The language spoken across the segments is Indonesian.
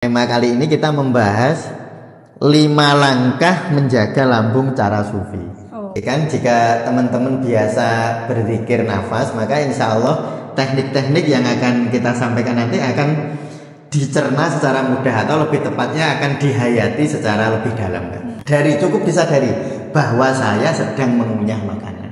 Tema kali ini kita membahas 5 langkah menjaga lambung cara sufi. Kan jika teman-teman biasa berzikir nafas, maka insya Allah teknik-teknik yang akan kita sampaikan nanti akan dicerna secara mudah, atau lebih tepatnya akan dihayati secara lebih dalam. Cukup disadari bahwa saya sedang mengunyah makanan.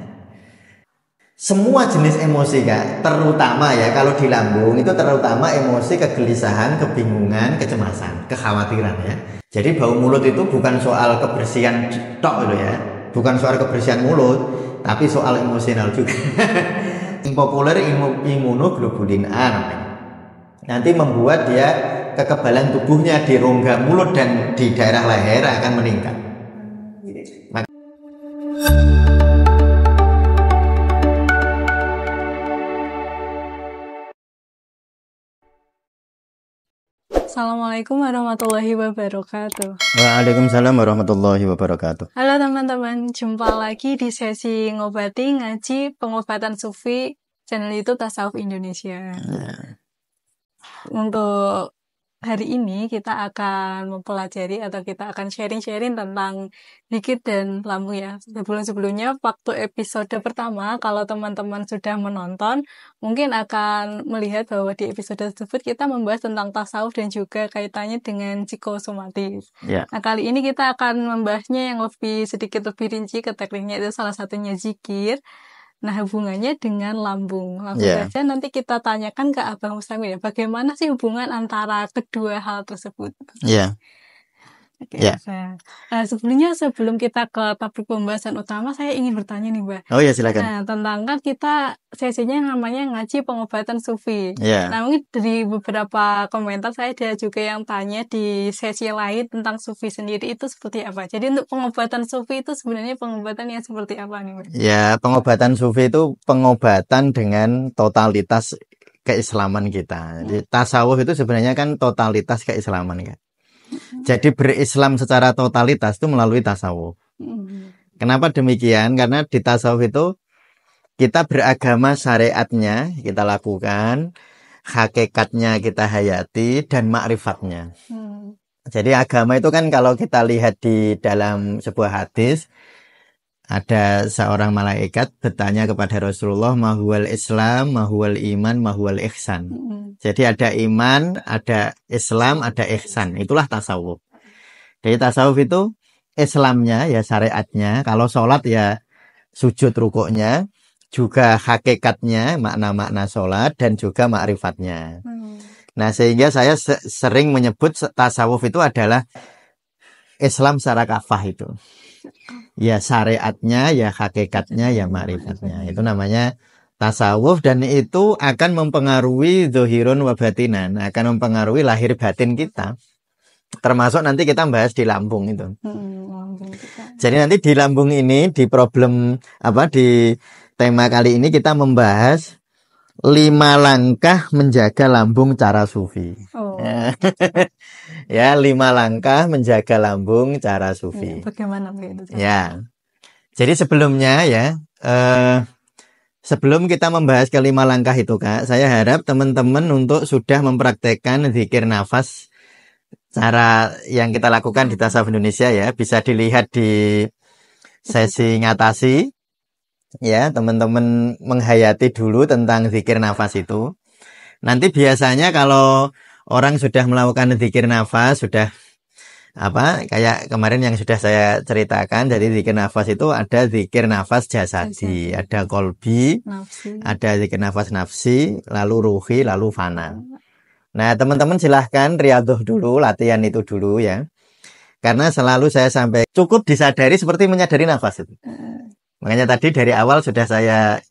Semua jenis emosi Kak, terutama ya kalau di lambung itu terutama emosi kegelisahan, kebingungan, kecemasan, kekhawatiran ya. Jadi bau mulut itu bukan soal kebersihan tok gitu ya, bukan soal kebersihan mulut, tapi soal emosional juga. Yang populer imunoglobulin A namanya. Nanti membuat dia kekebalan tubuhnya di rongga mulut dan di daerah leher akan meningkat. Assalamualaikum warahmatullahi wabarakatuh. Waalaikumsalam warahmatullahi wabarakatuh. Halo teman-teman, jumpa lagi di sesi ngobati ngaji pengobatan sufi channel YouTube Tasawuf Indonesia. Untuk hari ini kita akan mempelajari atau kita akan sharing-sharing tentang zikir dan lambung ya. Sebelumnya waktu episode pertama, kalau teman-teman sudah menonton, mungkin akan melihat bahwa di episode tersebut kita membahas tentang tasawuf dan juga kaitannya dengan psikosomatis. Nah, kali ini kita akan membahasnya yang sedikit lebih rinci ke tekniknya, itu salah satunya zikir. Nah, hubungannya dengan lambung. Langsung saja nanti kita tanyakan ke Abang Mustamil ya, bagaimana sih hubungan antara kedua hal tersebut? Nah, sebelum kita ke topik pembahasan utama, saya ingin bertanya nih, Mbak. Oh ya, silakan. Nah, tentang kan kita sesinya namanya ngaji pengobatan sufi. Nah, mungkin dari beberapa komentar saya ada juga yang tanya di sesi lain tentang sufi sendiri itu seperti apa. Jadi untuk pengobatan sufi itu sebenarnya pengobatan yang seperti apa nih, Mbak? Ya, pengobatan sufi itu pengobatan dengan totalitas keislaman kita. Jadi, tasawuf itu sebenarnya kan totalitas keislaman kan. Jadi berislam secara totalitas itu melalui tasawuf. Kenapa demikian? Karena di tasawuf itu kita beragama, syariatnya kita lakukan, hakikatnya kita hayati, dan ma'rifatnya. Jadi agama itu kan kalau kita lihat di dalam sebuah hadis, ada seorang malaikat bertanya kepada Rasulullah, mahuwal Islam, mahuwal iman, mahuwal ihsan. Jadi ada iman, ada Islam, ada ihsan. Itulah tasawuf. Jadi tasawuf itu Islamnya ya syariatnya. Kalau sholat ya sujud rukuknya, juga hakikatnya, makna-makna sholat, dan juga ma'rifatnya. Nah, sehingga saya sering menyebut tasawuf itu adalah Islam secara kafah itu. Ya syariatnya, ya hakikatnya, ya ma'rifatnya. Itu namanya tasawuf, dan itu akan mempengaruhi zohirun wa batinan, akan mempengaruhi lahir batin kita. Termasuk nanti kita bahas di lambung itu. Jadi nanti di lambung ini, di tema kali ini kita membahas 5 langkah menjaga lambung cara sufi. Ya, 5 langkah menjaga lambung cara sufi. Bagaimana begitu? Ya. Jadi sebelumnya ya, sebelum kita membahas ke 5 langkah itu Kak, saya harap teman-teman untuk sudah mempraktekkan zikir nafas cara yang kita lakukan di Tasawuf Indonesia ya. Bisa dilihat di sesi ngatasi. Ya, teman-teman menghayati dulu tentang zikir nafas itu. Nanti biasanya kalau orang sudah melakukan zikir nafas, sudah kayak kemarin yang sudah saya ceritakan, jadi zikir nafas itu ada zikir nafas jasadi, ada kolbi, ada zikir nafas nafsi, lalu ruhi, lalu fana. Nah, teman-teman silahkan riyadhah dulu, latihan itu dulu ya. Karena selalu saya sampai cukup disadari seperti menyadari nafas itu. Makanya tadi dari awal sudah saya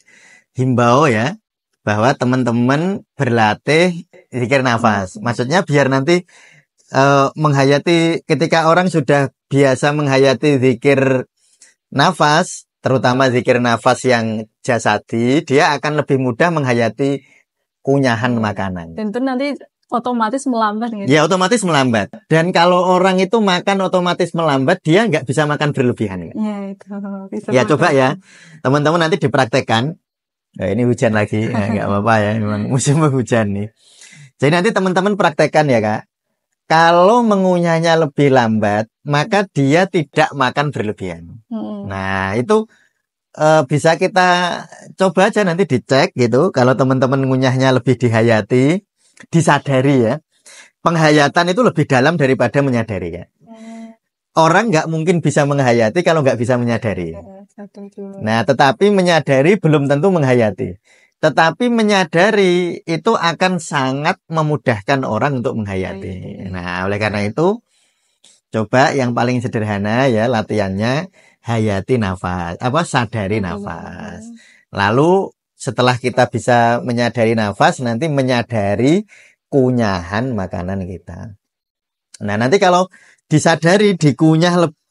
himbau ya, bahwa teman-teman berlatih zikir nafas. Maksudnya biar nanti menghayati, ketika orang sudah biasa menghayati zikir nafas, terutama zikir nafas yang jasadi, dia akan lebih mudah menghayati kunyahan makanan. Dan itu nanti otomatis melambat gitu? Ya, otomatis melambat. Dan kalau orang itu makan otomatis melambat, dia nggak bisa makan berlebihan. Ya, itu. Ya, coba ya. Teman-teman nanti dipraktekkan. Nah, ini hujan lagi. Nggak apa-apa ya. Memang musim hujan nih. Jadi nanti teman-teman praktekkan ya, Kak. Kalau mengunyahnya lebih lambat, maka dia tidak makan berlebihan. Nah, itu bisa kita coba aja nanti dicek gitu. Kalau teman-teman ngunyahnya lebih dihayati, disadari ya. Penghayatan itu lebih dalam daripada menyadari ya. Orang nggak mungkin bisa menghayati kalau nggak bisa menyadari. Nah, tetapi menyadari belum tentu menghayati. Tetapi menyadari itu akan sangat memudahkan orang untuk menghayati. Nah, oleh karena itu, coba yang paling sederhana ya latihannya, hayati nafas, sadari nafas. Lalu setelah kita bisa menyadari nafas, nanti menyadari kunyahan makanan kita. Nah, nanti kalau disadari,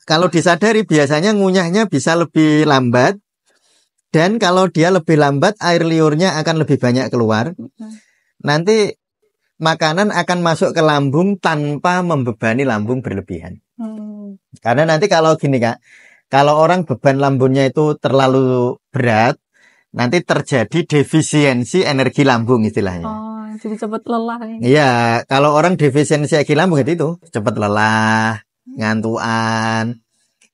kalau disadari biasanya ngunyahnya bisa lebih lambat. Dan kalau dia lebih lambat, air liurnya akan lebih banyak keluar. Nanti makanan akan masuk ke lambung tanpa membebani lambung berlebihan. Karena nanti kalau gini Kak, kalau orang beban lambungnya itu terlalu berat, nanti terjadi defisiensi energi lambung istilahnya. Jadi cepat lelah. Iya, kalau orang defisiensi energi lambung itu cepat lelah, ngantuan,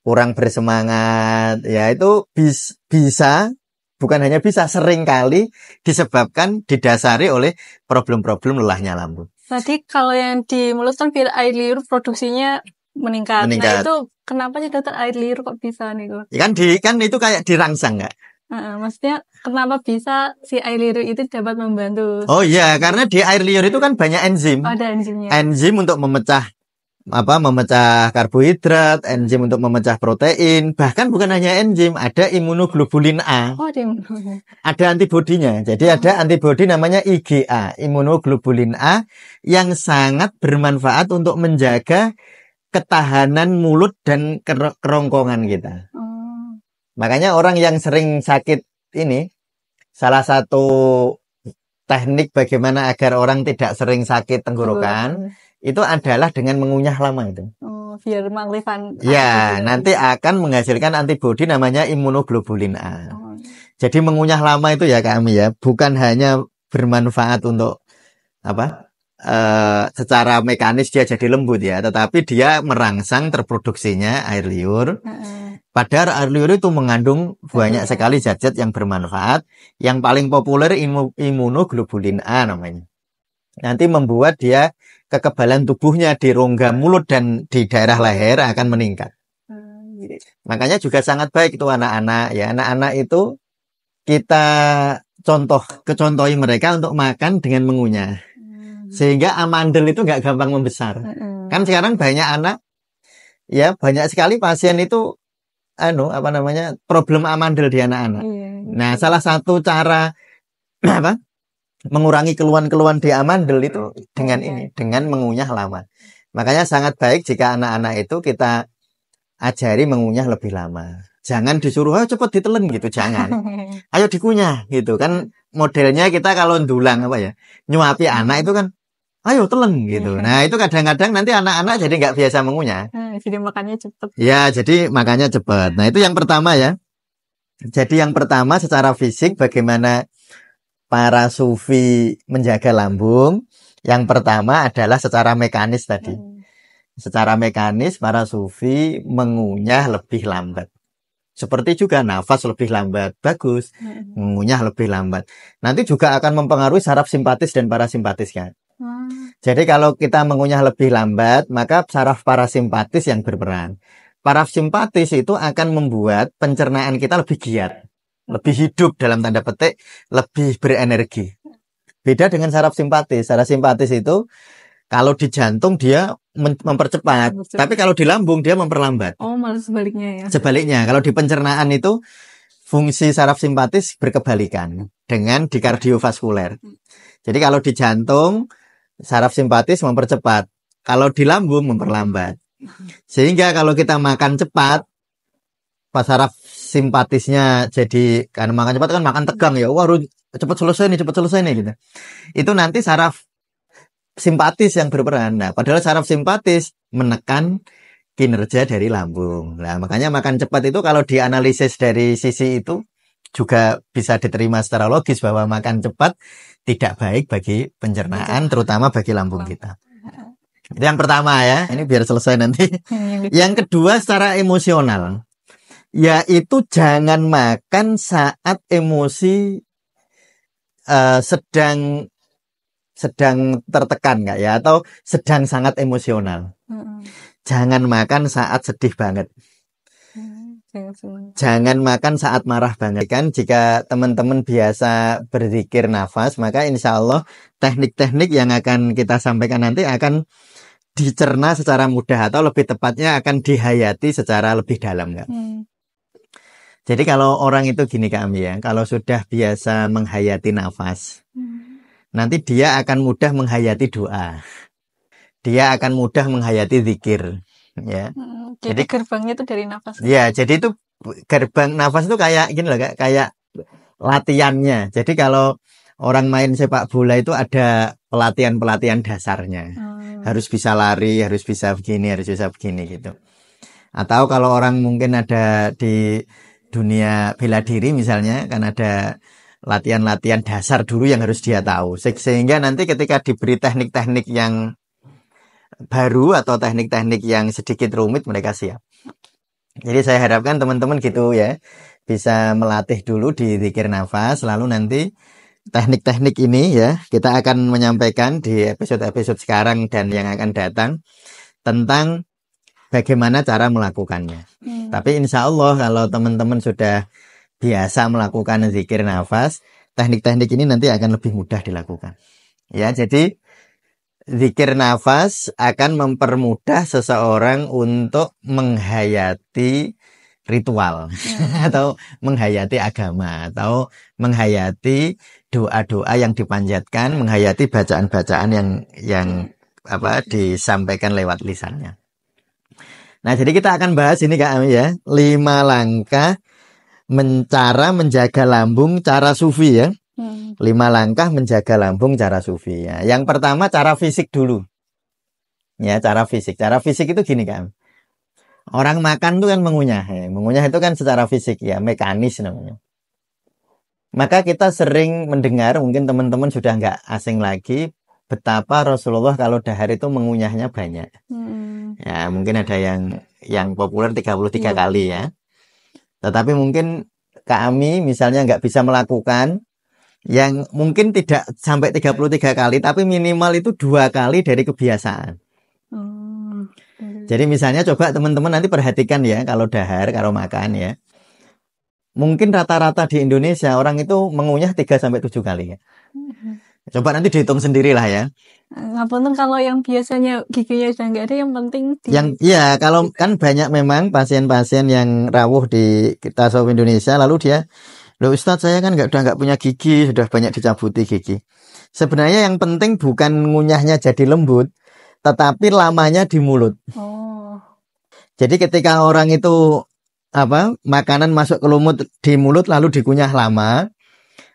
kurang bersemangat, ya itu bisa, bukan hanya bisa, sering kali disebabkan didasari oleh problem-problem lelahnya lambung. Tadi kalau yang di mulut kan biar air liur produksinya meningkat. Nah itu kenapa sih dokter air liur kok bisa nih? Ya kan itu kayak dirangsang nggak? Maksudnya kenapa bisa si air liur itu dapat membantu? Oh iya, karena di air liur itu kan banyak enzim. Ada enzimnya. Enzim untuk memecah karbohidrat, enzim untuk memecah protein, bahkan bukan hanya enzim, ada imunoglobulin A. Oh, ada imunoglobulin. Ada antibodinya. Jadi ada antibodi namanya IgA, imunoglobulin A, yang sangat bermanfaat untuk menjaga ketahanan mulut dan kerongkongan kita. Makanya orang yang sering sakit ini, salah satu teknik bagaimana agar orang tidak sering sakit tenggorokan, itu adalah dengan mengunyah lama itu. Biar mengalihkan. Ya, nanti akan menghasilkan antibodi namanya imunoglobulin A. Jadi mengunyah lama itu ya kami ya, bukan hanya bermanfaat untuk secara mekanis dia jadi lembut ya, tetapi dia merangsang terproduksinya air liur. Padahal air liur itu mengandung banyak sekali zat-zat yang bermanfaat. Yang paling populer imunoglobulin A namanya. Nanti membuat dia kekebalan tubuhnya di rongga mulut dan di daerah leher akan meningkat. Makanya juga sangat baik itu anak-anak ya. Anak-anak itu kita contohi mereka untuk makan dengan mengunyah. Sehingga amandel itu nggak gampang membesar. Kan sekarang banyak anak ya, banyak sekali pasien itu problem amandel di anak-anak. Nah, salah satu cara mengurangi keluhan-keluhan di amandel itu dengan mengunyah lama. Makanya sangat baik jika anak-anak itu kita ajari mengunyah lebih lama. Jangan disuruh cepat ditelen gitu, jangan. Ayo dikunyah gitu kan, modelnya kita kalau ndulang nyuapi anak itu kan ayo telen gitu. Nah itu kadang-kadang nanti anak-anak jadi nggak biasa mengunyah. Jadi makannya cepat. Ya, jadi makannya cepat. Nah itu yang pertama ya. Jadi yang pertama secara fisik bagaimana para sufi menjaga lambung. Yang pertama adalah secara mekanis tadi. Secara mekanis para sufi mengunyah lebih lambat. Seperti juga nafas lebih lambat. Bagus. Mengunyah lebih lambat. Nanti juga akan mempengaruhi saraf simpatis dan parasimpatis kan. Jadi kalau kita mengunyah lebih lambat, maka saraf parasimpatis yang berperan. Parasimpatis itu akan membuat pencernaan kita lebih giat, lebih hidup dalam tanda petik, lebih berenergi. Beda dengan saraf simpatis. Saraf simpatis itu kalau di jantung dia mempercepat, tapi kalau di lambung dia memperlambat. Oh, malah sebaliknya ya. Sebaliknya, kalau di pencernaan itu fungsi saraf simpatis berkebalikan dengan di kardiovaskuler. Jadi kalau di jantung saraf simpatis mempercepat, kalau di lambung memperlambat. Sehingga kalau kita makan cepat, pas saraf simpatisnya jadi, karena makan cepat kan makan tegang ya, wah harus cepat selesai nih gitu. Itu nanti saraf simpatis yang berperan. Nah, padahal saraf simpatis menekan kinerja dari lambung. Nah, makanya makan cepat itu kalau dianalisis dari sisi itu juga bisa diterima secara logis bahwa makan cepat tidak baik bagi pencernaan, terutama bagi lambung kita. Itu yang pertama ya. Ini biar selesai nanti. Yang kedua secara emosional, yaitu jangan makan saat emosi sedang tertekan nggak ya, atau sedang sangat emosional. Jangan makan saat sedih banget. Jangan makan saat marah banget. Kan jika teman-teman biasa berzikir nafas, maka insya Allah teknik-teknik yang akan kita sampaikan nanti akan dicerna secara mudah, atau lebih tepatnya akan dihayati secara lebih dalam kan? Jadi kalau orang itu gini kami ya, kalau sudah biasa menghayati nafas, nanti dia akan mudah menghayati doa, dia akan mudah menghayati zikir ya. Jadi gerbangnya itu dari nafas. Ya, jadi itu gerbang nafas itu kayak gini loh, kayak latihannya. Jadi kalau orang main sepak bola itu ada pelatihan dasarnya. Harus bisa lari, harus bisa begini gitu. Atau kalau orang mungkin ada di dunia bela diri misalnya, kan ada latihan-latihan dasar dulu yang harus dia tahu. Sehingga nanti ketika diberi teknik-teknik yang baru atau teknik-teknik yang sedikit rumit, mereka siap. Jadi saya harapkan teman-teman gitu ya, bisa melatih dulu di zikir nafas, lalu nanti teknik-teknik ini ya kita akan menyampaikan di episode-episode sekarang dan yang akan datang tentang bagaimana cara melakukannya. Tapi insya Allah kalau teman-teman sudah biasa melakukan zikir nafas, teknik-teknik ini nanti akan lebih mudah dilakukan. Ya, jadi zikir nafas akan mempermudah seseorang untuk menghayati ritual atau menghayati agama, atau menghayati doa-doa yang dipanjatkan, menghayati bacaan-bacaan yang disampaikan lewat lisannya. Nah, jadi kita akan bahas ini Kak Ami ya, 5 langkah cara menjaga lambung cara sufi ya. 5 langkah menjaga lambung cara sufi ya. Yang pertama cara fisik dulu. Ya, cara fisik. Cara fisik itu gini Kak. Orang makan tuh kan mengunyah ya. Mengunyah itu kan secara fisik ya, mekanis namanya. Maka kita sering mendengar, mungkin teman-teman sudah nggak asing lagi, betapa Rasulullah kalau dahar itu mengunyahnya banyak. Ya, mungkin ada yang populer 33 kali ya. Tetapi mungkin Kak Ami misalnya nggak bisa melakukan, yang mungkin tidak sampai 33 kali, tapi minimal itu 2 kali dari kebiasaan. Jadi misalnya coba teman-teman nanti perhatikan ya, kalau dahar, kalau makan ya. Mungkin rata-rata di Indonesia orang itu mengunyah 3-7 kali ya. Coba nanti dihitung sendirilah ya. Ngapunten kalau yang biasanya giginya sudah nggak ada, yang penting ya kalau kan banyak memang pasien-pasien yang rawuh di tasawuf Indonesia, lalu dia, loh Ustadz saya kan udah nggak punya gigi, sudah banyak dicabuti gigi. Sebenarnya yang penting bukan ngunyahnya jadi lembut, tetapi lamanya di mulut. Jadi ketika orang itu makanan masuk ke lumut di mulut lalu dikunyah lama,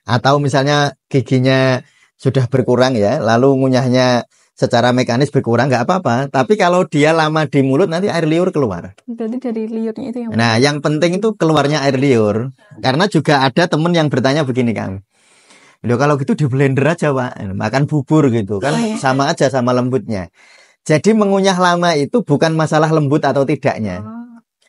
atau misalnya giginya sudah berkurang ya, lalu ngunyahnya secara mekanis berkurang, nggak apa-apa. Tapi kalau dia lama di mulut nanti air liur keluar. Berarti dari liurnya itu yang Nah, yang penting itu keluarnya air liur. Karena juga ada temen yang bertanya begini Kang, loh kalau gitu di blender aja Pak, makan bubur gitu kan, sama aja sama lembutnya. Jadi mengunyah lama itu bukan masalah lembut atau tidaknya.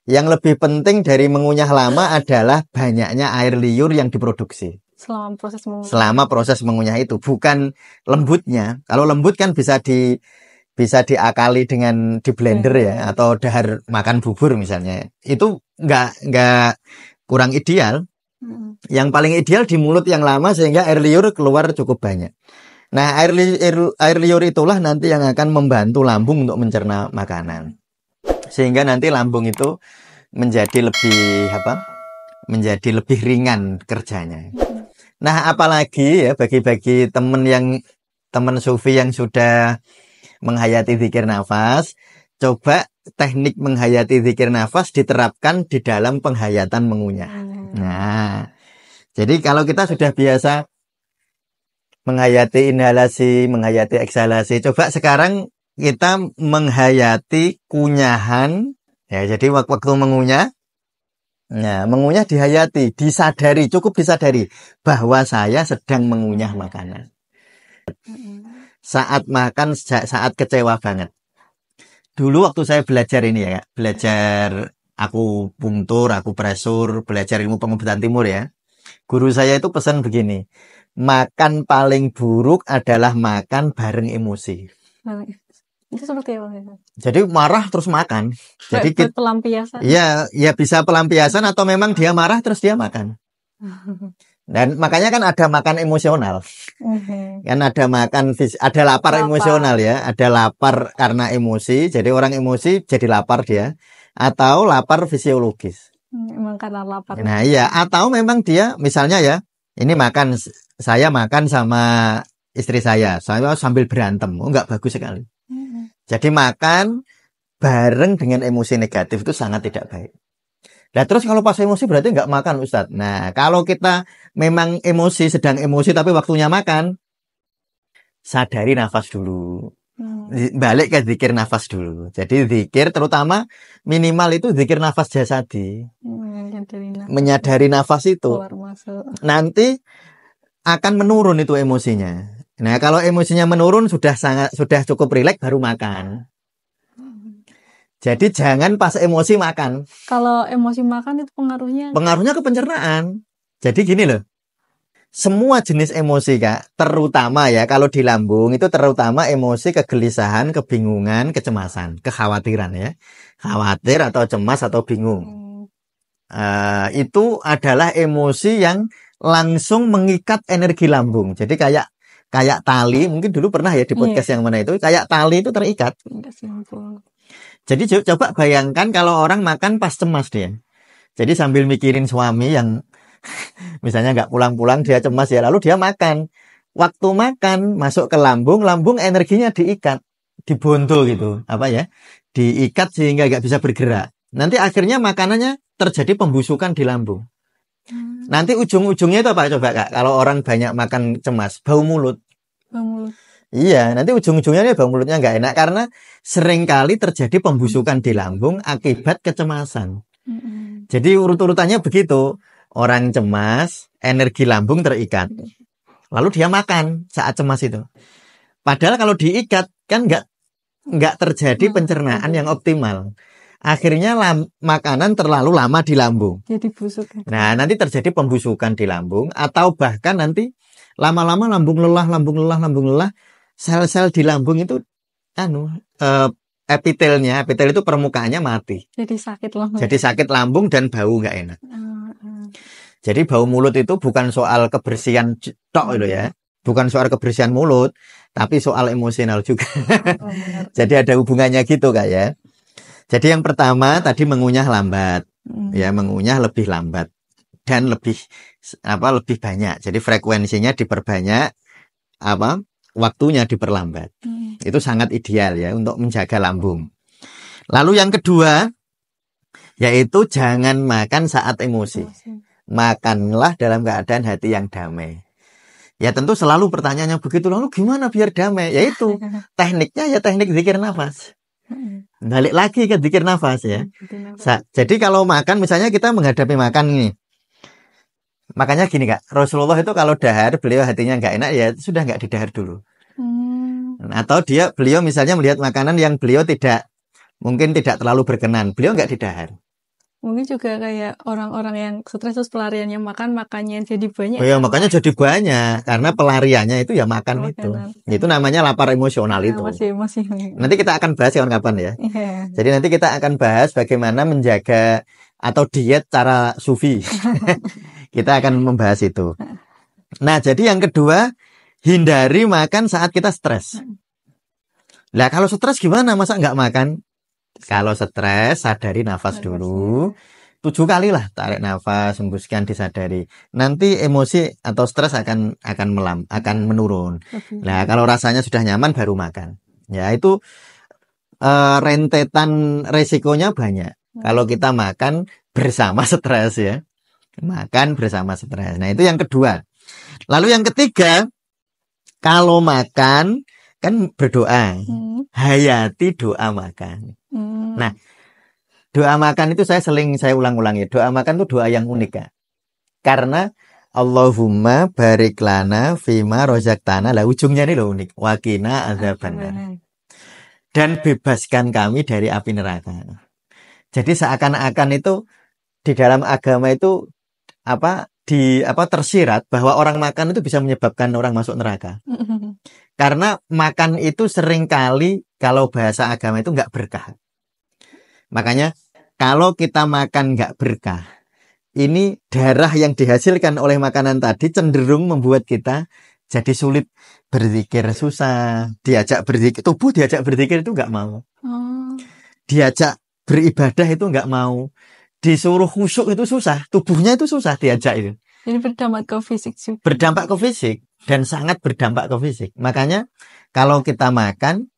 Yang lebih penting dari mengunyah lama adalah banyaknya air liur yang diproduksi selama proses mengunyah itu, bukan lembutnya. Kalau lembut kan bisa diakali dengan di blender ya, atau dahar makan bubur misalnya. Itu nggak kurang ideal. Yang paling ideal di mulut yang lama sehingga air liur keluar cukup banyak. Nah, air liur itulah nanti yang akan membantu lambung untuk mencerna makanan. Sehingga nanti lambung itu menjadi lebih ringan kerjanya. Nah, apalagi ya bagi teman sufi yang sudah menghayati zikir nafas, coba teknik menghayati zikir nafas diterapkan di dalam penghayatan mengunyah. Nah, jadi kalau kita sudah biasa menghayati inhalasi, menghayati eksalasi, coba sekarang kita menghayati kunyahan. Ya, jadi waktu mengunyah, nah, mengunyah dihayati, cukup disadari bahwa saya sedang mengunyah makanan. Saat makan, saat kecewa banget. dulu waktu saya belajar ini ya, Kak, belajar aku punktur, aku presur, belajar ilmu pengobatan timur ya. Guru saya itu pesan begini, makan paling buruk adalah makan bareng emosi. Nah, itu seperti apa ya? Jadi marah terus makan. Jadi Buat pelampiasan. ya bisa pelampiasan atau memang dia marah terus dia makan. Dan makanya kan ada makan emosional. Kan ada makan ada lapar emosional ya, ada lapar karena emosi. Jadi orang emosi jadi lapar dia, atau lapar fisiologis. Emang karena lapar. Nah, iya, atau memang dia misalnya ya, ini saya makan sama istri saya sambil berantem. Oh, enggak bagus sekali. Jadi makan bareng dengan emosi negatif itu sangat tidak baik. Nah, terus kalau pas emosi berarti nggak makan, Ustadz. Nah, kalau kita memang sedang emosi tapi waktunya makan, sadari nafas dulu. Balik ke zikir nafas dulu. Jadi zikir terutama minimal itu zikir nafas jasadi. Menyadari nafas itu. Nanti akan menurun itu emosinya. Nah, kalau emosinya menurun sudah cukup rileks baru makan. Jadi jangan pas emosi makan. Kalau emosi makan itu pengaruhnya ke pencernaan. Jadi gini loh. Semua jenis emosi, Kak, terutama ya kalau di lambung itu terutama emosi kegelisahan, kebingungan, kecemasan, kekhawatiran ya. Khawatir atau cemas atau bingung. Itu adalah emosi yang langsung mengikat energi lambung. Jadi kayak tali, mungkin dulu pernah ya di podcast yang mana itu, kayak tali itu terikat. Jadi coba bayangkan kalau orang makan pas cemas dia. Jadi sambil mikirin suami yang misalnya nggak pulang-pulang, dia cemas ya, lalu dia makan. Waktu makan masuk ke lambung energinya diikat, dibonto gitu, diikat sehingga nggak bisa bergerak. Nanti akhirnya makanannya terjadi pembusukan di lambung. Nanti ujung-ujungnya itu apa coba, Kak? Kalau orang banyak makan cemas, bau mulut. Iya, nanti ujung-ujungnya bau mulutnya nggak enak karena seringkali terjadi pembusukan di lambung akibat kecemasan. Jadi urut-urutannya begitu. Orang cemas, energi lambung terikat. Lalu dia makan saat cemas itu. Padahal kalau diikat kan nggak terjadi pencernaan yang optimal. Akhirnya makanan terlalu lama di lambung. Jadi busuk. Nah, nanti terjadi pembusukan di lambung atau bahkan nanti lama-lama lambung lelah. Sel-sel di lambung itu epitel itu permukaannya mati. Jadi sakit lambung dan bau nggak enak. Jadi bau mulut itu bukan soal kebersihan tok itu ya. Bukan soal kebersihan mulut, tapi soal emosional juga. Jadi ada hubungannya gitu, Kak ya. Jadi yang pertama tadi mengunyah lambat. Ya, mengunyah lebih lambat dan lebih banyak. Jadi frekuensinya diperbanyak, waktunya diperlambat. Itu sangat ideal ya untuk menjaga lambung. Lalu yang kedua, yaitu jangan makan saat emosi. Makanlah dalam keadaan hati yang damai. Ya tentu selalu pertanyaannya begitu, lalu gimana biar damai? Yaitu tekniknya ya teknik zikir nafas. Balik lagi ke zikir nafas ya. Jadi kalau makan, misalnya kita menghadapi makan nih. Makanya gini, Kak, Rasulullah itu kalau dahar, beliau hatinya nggak enak ya sudah nggak didahar dulu. Atau beliau misalnya melihat makanan yang beliau mungkin tidak terlalu berkenan, beliau nggak didahar. Mungkin juga kayak orang-orang yang stres terus pelariannya makannya jadi banyak. Ya, makanya jadi banyak karena pelariannya itu ya makan itu. Itu namanya lapar emosional itu. Masih. Nanti kita akan bahas kapan-kapan ya. Jadi nanti kita akan bahas bagaimana menjaga atau diet cara sufi. Kita akan membahas itu. Nah, jadi yang kedua, hindari makan saat kita stres. Lah kalau stres gimana? Masa nggak makan? Kalau stres, sadari nafas dulu. 7 kali lah tarik nafas, hembuskan, disadari. Nanti emosi atau stres akan menurun. Nah, kalau rasanya sudah nyaman baru makan. Ya, itu rentetan resikonya banyak. Kalau kita makan bersama stres ya. Makan bersama stres. Nah, itu yang kedua. Lalu yang ketiga, kalau makan kan berdoa. Hayati doa makan. Nah, doa makan itu saya ulang-ulangi. Doa makan itu doa yang unik, Kak. Karena Allahumma barik lana fima rozaqtana. Lah ujungnya ini loh unik. Waqina adzabannar. dan bebaskan kami dari api neraka. Jadi seakan-akan itu di dalam agama itu tersirat bahwa orang makan itu bisa menyebabkan orang masuk neraka. Karena makan itu seringkali kalau bahasa agama itu nggak berkah. Makanya kalau kita makan nggak berkah, ini darah yang dihasilkan oleh makanan tadi cenderung membuat kita jadi sulit berzikir, susah. Diajak berzikir, tubuh diajak berzikir itu nggak mau. Diajak beribadah itu nggak mau. Disuruh khusyuk itu susah. Tubuhnya itu susah diajak itu. Jadi berdampak ke fisik juga. Berdampak ke fisik. Dan sangat berdampak ke fisik. Makanya kalau kita makan,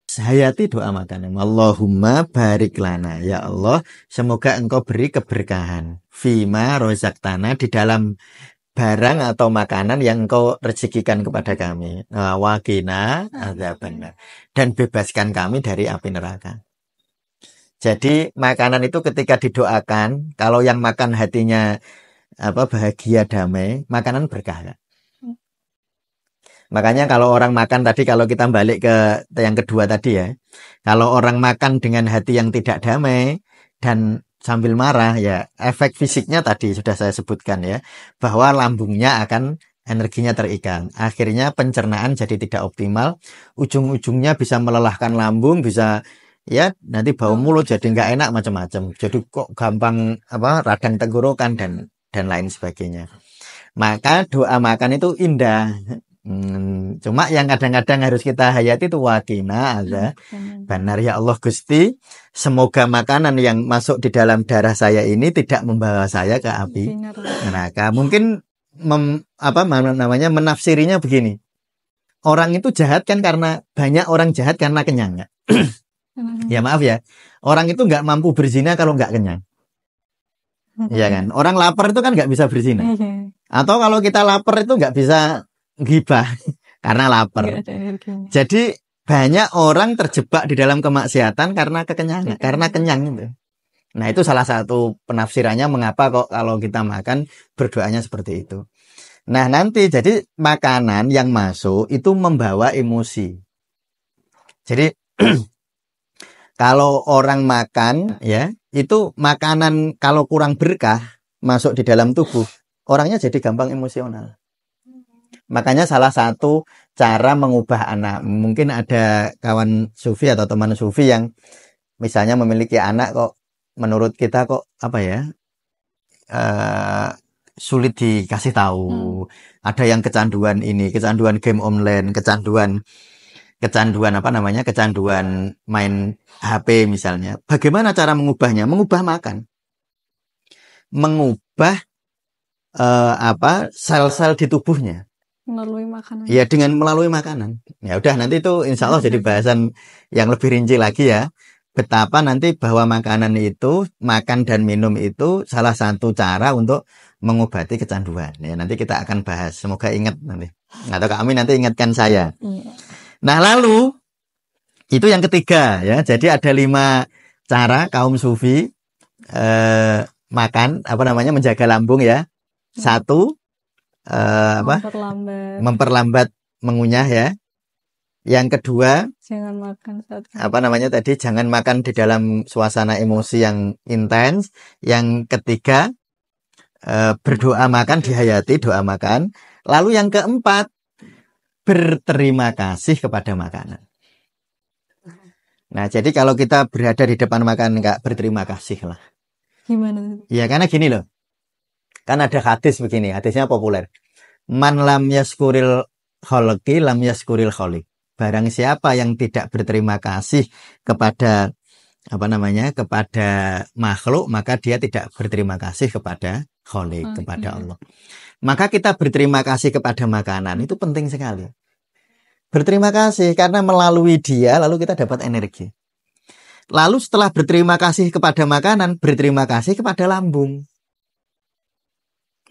hayati doa makanan. Allahumma barik lana. Ya Allah, semoga engkau beri keberkahan. Fima rozaktana, di dalam barang atau makanan yang engkau rezekikan kepada kami. Waqina adzabannar. Dan bebaskan kami dari api neraka. Jadi makanan itu ketika didoakan, kalau yang makan hatinya bahagia, damai, makanan berkah. Makanya kalau orang makan tadi, kalau kita balik ke yang kedua tadi ya, kalau orang makan dengan hati yang tidak damai dan sambil marah, ya efek fisiknya tadi sudah saya sebutkan ya, bahwa lambungnya akan energinya terikat. Akhirnya pencernaan jadi tidak optimal, ujung-ujungnya bisa melelahkan lambung, bisa ya nanti bau mulut jadi nggak enak macam-macam. Jadi kok gampang radang tenggorokan dan lain sebagainya. Maka doa makan itu indah. Cuma yang kadang-kadang harus kita hayati itu waqina benar ya Allah Gusti, semoga makanan yang masuk di dalam darah saya ini tidak membawa saya ke api neraka. Mungkin menafsirinya begini. Orang itu jahat kan karena banyak orang jahat karena kenyang. Ya maaf ya, orang itu nggak mampu berzina kalau nggak kenyang. Iya kan, orang lapar itu kan nggak bisa berzina. Atau kalau kita lapar itu nggak bisa gibah karena lapar. Jadi banyak orang terjebak di dalam kemaksiatan karena kekenyangan, karena kenyang itu. Nah itu salah satu penafsirannya mengapa kok kalau kita makan berdoanya seperti itu. Nah nanti jadi makanan yang masuk itu membawa emosi. Jadi kalau orang makan ya, itu makanan kalau kurang berkah masuk di dalam tubuh, orangnya jadi gampang emosional. Makanya salah satu cara mengubah anak, mungkin ada kawan sufi atau teman sufi yang misalnya memiliki anak kok menurut kita kok sulit dikasih tahu. Ada yang kecanduan ini, kecanduan game online, kecanduan main HP misalnya. Bagaimana cara mengubahnya? Mengubah makan. Mengubah sel-sel di tubuhnya. Melalui makanan. Ya, dengan melalui makanan. Ya udah, nanti itu insya Allah jadi bahasan yang lebih rinci lagi ya. Betapa nanti bahwa makanan itu, makan dan minum itu salah satu cara untuk mengobati kecanduan. Ya, nanti kita akan bahas. Semoga ingat nanti. Atau kami nanti ingatkan saya. Nah lalu itu yang ketiga ya. Jadi ada 5 cara kaum sufi makan menjaga lambung ya. 1 memperlambat mengunyah ya. Yang kedua jangan makan jangan makan di dalam suasana emosi yang intens. Yang ketiga berdoa makan, dihayati doa makan. Lalu yang keempat berterima kasih kepada makanan. Nah, jadi kalau kita berada di depan makanan enggak berterima kasih lah. Gimana? Ya, karena gini loh. Kan ada hadis begini, hadisnya populer. Man lam yaskuril khalqi lam yaskuril khaliq. Barang siapa yang tidak berterima kasih kepada kepada makhluk, maka dia tidak berterima kasih kepada khaliq, kepada Allah. Maka kita berterima kasih kepada makanan itu penting sekali. Berterima kasih karena melalui dia lalu kita dapat energi. Lalu setelah berterima kasih kepada makanan, berterima kasih kepada lambung.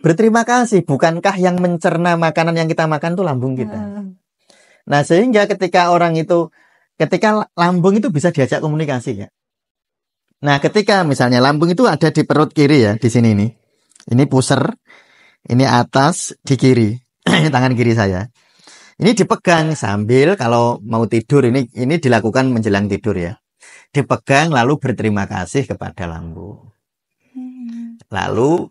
Berterima kasih, bukankah yang mencerna makanan yang kita makan itu lambung kita. Nah, sehingga ketika lambung itu bisa diajak komunikasi ya. Nah, ketika misalnya lambung itu ada di perut kiri ya, di sini nih. Ini pusar. Ini atas di kiri, tangan kiri saya. Ini dipegang sambil kalau mau tidur, ini dilakukan menjelang tidur ya. Dipegang lalu berterima kasih kepada lambung. Lalu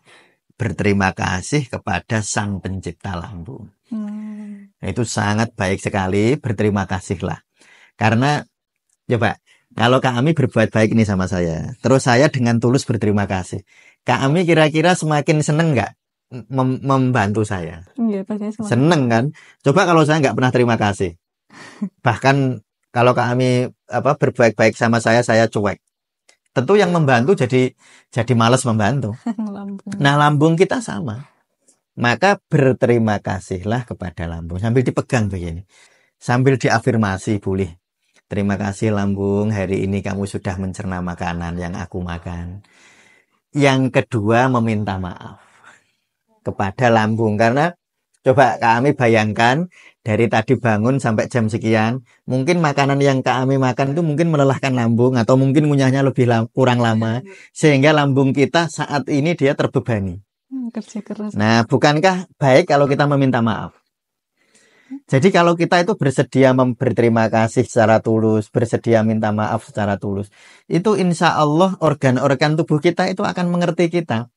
berterima kasih kepada Sang Pencipta lambung. Itu sangat baik sekali, berterima kasihlah. Karena coba kalau Kak Ami berbuat baik ini sama saya, terus saya dengan tulus berterima kasih, Kak Ami kira-kira semakin seneng nggak membantu saya? Iya, pasti Seneng kan? Coba kalau saya nggak pernah terima kasih, bahkan kalau Kak Ami berbuat baik sama saya cuek. Tentu yang membantu jadi malas membantu. Nah, lambung kita sama. Maka berterima kasihlah kepada lambung sambil dipegang begini. Sambil diafirmasi boleh. Terima kasih lambung, hari ini kamu sudah mencerna makanan yang aku makan. Yang kedua, meminta maaf kepada lambung. Karena coba Kak Ami bayangkan, dari tadi bangun sampai jam sekian, mungkin makanan yang Kak Ami makan itu mungkin melelahkan lambung, atau mungkin ngunyahnya kurang lama, sehingga lambung kita saat ini dia terbebani. Kerja keras. Nah, bukankah baik kalau kita meminta maaf? Jadi kalau kita itu bersedia berterima kasih secara tulus, bersedia minta maaf secara tulus, itu insya Allah organ-organ tubuh kita itu akan mengerti kita.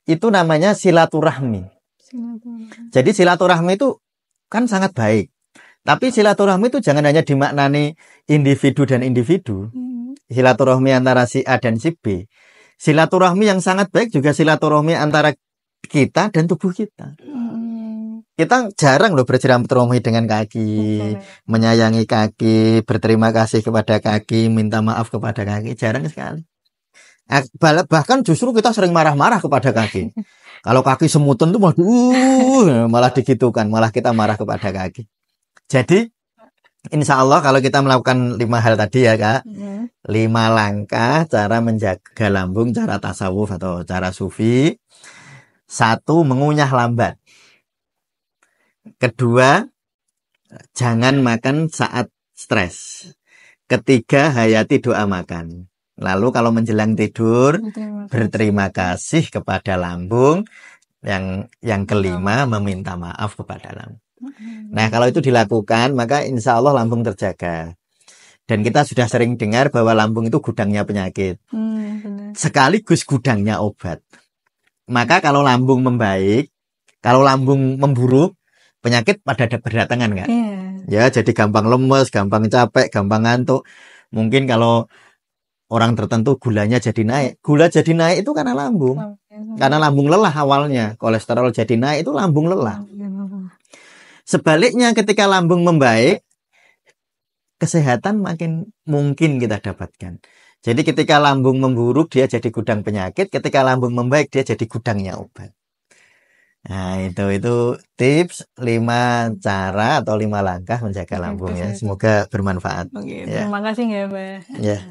Itu namanya silaturahmi. Jadi silaturahmi itu kan sangat baik. Tapi silaturahmi itu jangan hanya dimaknani individu dan individu. Silaturahmi antara si A dan si B. Silaturahmi yang sangat baik juga silaturahmi antara kita dan tubuh kita. Kita jarang loh bersilaturahmi dengan kaki, menyayangi kaki, berterima kasih kepada kaki, minta maaf kepada kaki. Jarang sekali. Bahkan justru kita sering marah-marah kepada kaki. Kalau kaki semutan tuh malah digitukan, malah kita marah kepada kaki. Jadi insya Allah kalau kita melakukan 5 hal tadi ya Kak, 5 langkah cara menjaga lambung, cara tasawuf atau cara sufi. 1, mengunyah lambat. Kedua, jangan makan saat stres. Ketiga, hayati doa makan. Lalu kalau menjelang tidur, berterima kasih kepada lambung. Yang kelima, meminta maaf kepada lambung. Nah, kalau itu dilakukan, maka insya Allah lambung terjaga. Dan kita sudah sering dengar bahwa lambung itu gudangnya penyakit. Sekaligus gudangnya obat. Maka kalau lambung membaik, kalau lambung memburuk, penyakit pada berdatangan kan? Ya, jadi gampang lemes, gampang capek, gampang ngantuk. Mungkin kalau orang tertentu gulanya jadi naik. Gula jadi naik itu karena lambung. Karena lambung lelah awalnya. Kolesterol jadi naik itu lambung lelah. Sebaliknya ketika lambung membaik, kesehatan makin mungkin kita dapatkan. Jadi ketika lambung memburuk dia jadi gudang penyakit. Ketika lambung membaik dia jadi gudangnya obat. Nah, itu tips 5 cara atau 5 langkah menjaga lambung ya. Semoga bermanfaat. Oke, terima kasih ya, Mbak. Ya.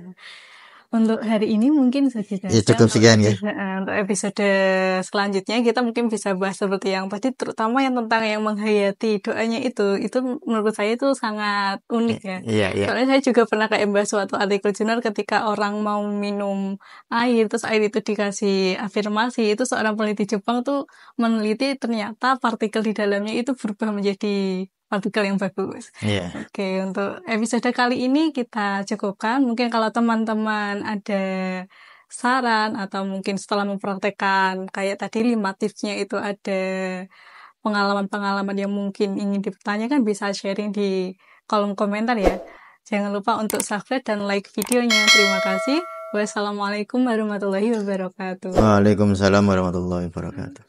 Untuk hari ini mungkin saja. Ya, cukup sekian ya. Untuk episode selanjutnya kita mungkin bisa bahas seperti yang tadi, terutama yang tentang yang menghayati doanya itu menurut saya itu sangat unik ya. Iya. Soalnya saya juga pernah kayak bahas suatu artikel jurnal ketika orang mau minum air, terus air itu dikasih afirmasi, itu seorang peneliti Jepang tuh meneliti ternyata partikel di dalamnya itu berubah menjadi partikel yang bagus. Oke, untuk episode kali ini kita cukupkan. Mungkin kalau teman-teman ada saran atau mungkin setelah mempraktekkan kayak tadi 5 tipsnya itu ada pengalaman-pengalaman yang mungkin ingin dipertanyakan, bisa sharing di kolom komentar ya. Jangan lupa untuk subscribe dan like videonya. Terima kasih. Wassalamualaikum warahmatullahi wabarakatuh. Waalaikumsalam warahmatullahi wabarakatuh.